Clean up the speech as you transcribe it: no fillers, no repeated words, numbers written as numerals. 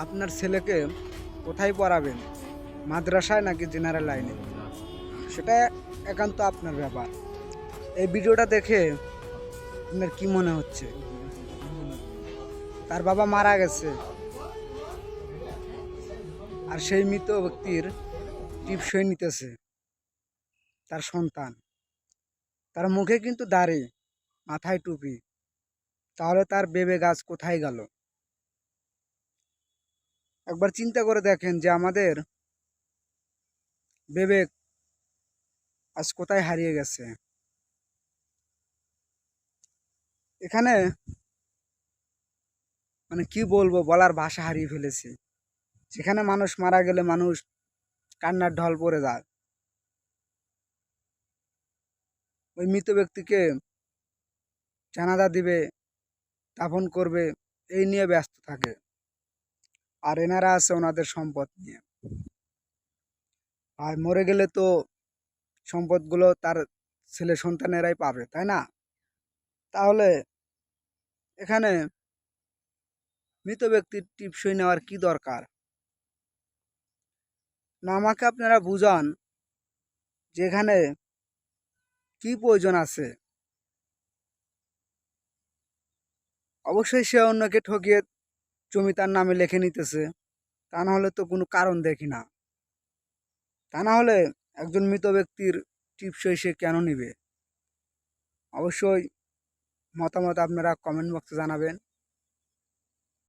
আপনার ছেলেকে কোথায় পড়াবেন, মাদ্রাসায় নাকি জেনারেল লাইনে, সেটা একান্ত আপনার ব্যাপার। এই ভিডিওটা দেখে আপনার কি মনে হচ্ছে? তার বাবা মারা গেছে, আর সেই মৃত ব্যক্তির টিপসই নিতেছে তার সন্তান। তার মুখে কিন্তু দাড়ি, মাথায় টুপি। তাহলে তার বেবে গাছ কোথায় গেল? একবার চিন্তা করে দেখেন যে আমাদের বিবেক আজ কোথায় হারিয়ে গেছে। এখানে মানে কি বলবো, বলার ভাষা হারিয়ে ফেলেছি। সেখানে মানুষ মারা গেলে মানুষ কান্নার ঢল পড়ে যায়। ওই মৃত ব্যক্তিকে জানাজা দিবে, দাফন করবে, এই নিয়ে ব্যস্ত থাকে। আর এনারা আছে ওনাদের সম্পদ নিয়ে। আর মরে গেলে তো সম্পদগুলো তার ছেলে সন্তানেরাই পাবে, তাই না? তাহলে এখানে মৃত ব্যক্তির টিপসই নেওয়ার কি দরকার? না, আমাকে আপনারা বুঝান যে এখানে কি প্রয়োজন আছে। অবশ্যই সে অন্যকে ঠকিয়ে জমি তার নামে লিখে নিতেছে, তা না হলে তো কোনো কারণ দেখি না। তা না হলে একজন মৃত ব্যক্তির টিপসই সে কেন নিবে? অবশ্যই মতামত আপনারা কমেন্ট বক্সে জানাবেন।